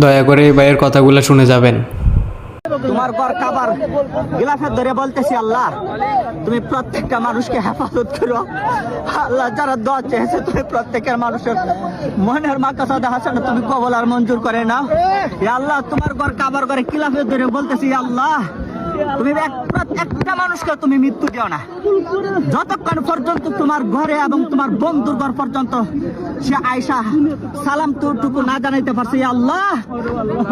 দয়া করে এই ভাইয়ের কথাগুলো শুনে যাবেন। তোমার ঘর কাবার গিলাফের ধরে বলতেছি, আল্লাহ তুমি প্রত্যেকটা মানুষকে হেফাজত করো। আল্লাহ যারা দোয়া চেয়েছে তুমি প্রত্যেকের মানুষের মনের মাকাসাদা হাসানা তুমি কবুল আর মঞ্জুর করে নাও। ইয়া আল্লাহ তোমার ঘর কাবার ঘরে গিলাফের ধরে বলতেছি, আল্লাহ তুমি একটা মানুষকে তুমি মৃত্যু দিও না যতক্ষণ পর্যন্ত তোমার ঘরে এবং তোমার বন্ধুর ঘর পর্যন্ত সে আয়সা সালাম টুকু না জানাইতে পারছে। ইয়া আল্লাহ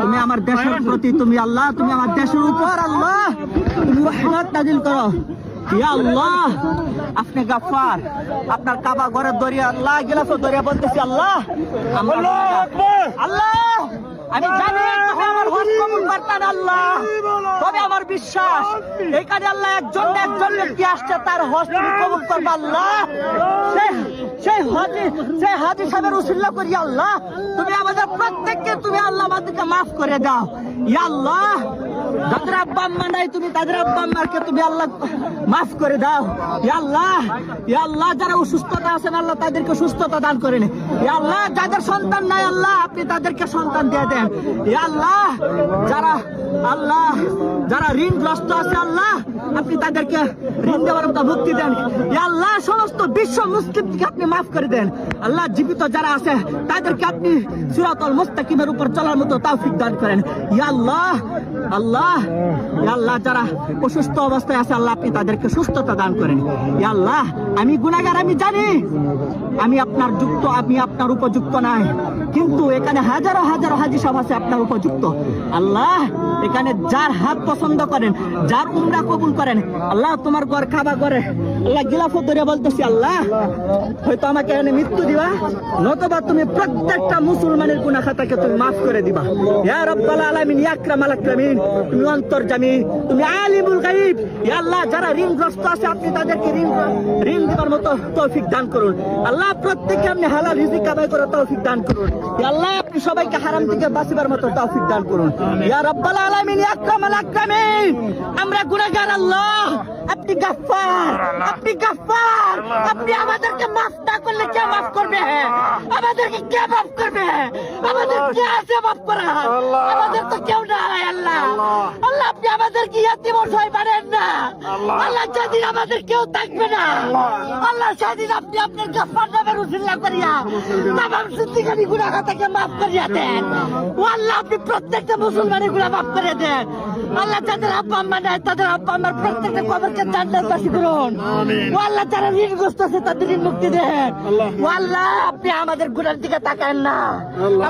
তুমি আমার দেশের প্রতি, তুমি আল্লাহ তুমি আমার দেশের উপর আল্লাহ তুমি রহমত নাজিল করো। ইয়া আল্লাহ আপনি গাফফার, আপনার কাবা ঘরের দরিয়া আল্লাহ গিলাফের দরিয়া বলতেছি, আল্লাহ আল্লাহ আমি জানি তুমি আমার হজ কবুল করতেন আল্লাহ, তবে আমার বিশ্বাস এখানে আল্লাহ একজন ব্যক্তি আসছে তার হজ তুমি কবুল করবে আল্লাহ। সেই হাজী সাহেবের উসিলা করি আল্লাহ তুমি আমাদের প্রত্যেককে তুমি আল্লাহ আমাদেরকে মাফ করে দাও। ইয়া আল্লাহ যাদের আব্বা আম্মা নাই তুমি তাদের আব্বা আম্মাকে তুমি আল্লাহ মাফ করে দাও। ইয়া আল্লাহ যারা অসুস্থতা আছেন আল্লাহ তাদেরকে সুস্থতা দান করেন। ইয়া আল্লাহ যাদের সন্তান নাই আল্লাহ আপনি তাদেরকে সন্তান দিয়ে দেন। ইয়া আল্লাহ যারা ঋণগ্রস্ত আছে আল্লাহ আপনি তাদেরকে ঋণ দেওয়ার মতো মুক্তি দেন। ইয়া আল্লাহ সমস্ত বিশ্ব মুসলিমকে আপনি মাফ করে দেন আল্লাহ। জীবিত যারা আছে তাদেরকে আপনি সিরাতুল মুস্তাকিমের উপর চলার মতো তৌফিক দান করেন। ইয়া আল্লাহ ইয়া আল্লাহ যারা অসুস্থ অবস্থায় আছে আল্লাহ আপনি তাদেরকে সুস্থতা দান করেন। ইয়া আল্লাহ আমি গুনাহগার, আমি জানি আমি আপনার উপযুক্ত নাই, কিন্তু এখানে হাজারো হাজী সাহেব আছে আপনার উপযুক্ত আল্লাহ। এখানে যার হাত পছন্দ করেন, যার উমরা কবুল করেন আল্লাহ তোমার ঘর খাবা করে আল্লাহ গিলাফত ধরে বলতেছি, আল্লাহ হয়তো আমাকে এখানে মৃত্যু দিবা, নতুবা তুমি প্রত্যেকটা মুসলমানের গুনাহ খাতাকে তুমি মাফ করে দিবা। ইয়া রাব্বাল আলামিন ইয়া আকরামাল আকরামিন, তুমি অন্তর্যামী, তুমি আলিমুল গায়ব। ইয়া আল্লাহ যারা ঋণগ্রস্ত আছে আপনি তাদেরকে ঋণ দিবার মতো তৌফিক দান করুন আল্লাহ। প্রত্যেককে আপনি হালাল রিজিক কামাই করে তৌফিক দান করুন। ইয়া আল্লাহ আপনি সবাইকে হারাম থেকে বাঁচিবার মতো তৌফিক দান করুন। ইয়া রাব্বাল আলামিন ইয়া আকরামাল আকরামিন, আমরা গুনাহগার আল্লাহ, আপনি গাফফার, আপনি আমাদেরকে মাফ না করলে কে মাফ করবে? আমাদেরকে কে মাফ করবে? আমাদের কে আছে মাফ করা? আমাদের তো কেউ নাই আল্লাহ। আল্লাহ আপনি আমাদেরকে ইয়াতীম অসহায় বানান না আল্লাহ। যেদিন আমাদের কেউ থাকবে না আল্লাহ সেদিন আপনি আপনার গাফফার নামের উসিলা করিয়া তামাম জিন্দেগানি গুনাহ খাতাকে মাফ করিয়া দেন। ও আল্লাহ আপনি প্রত্যেকটা মুসলমানের গুনাহ মাফ করে দেন আল্লাহ। যাদের আব্বা আম্মা নাই তাদের আব্বা আম্মার প্রত্যেকটা কবরকে জান্নাতবাসী করুন। ও আল্লাহ যারা ঋণগ্রস্ত আছে তাদের ঋণ মুক্তি দেন। ও আল্লাহ আপনি আমাদের গুনার দিকে তাকান না।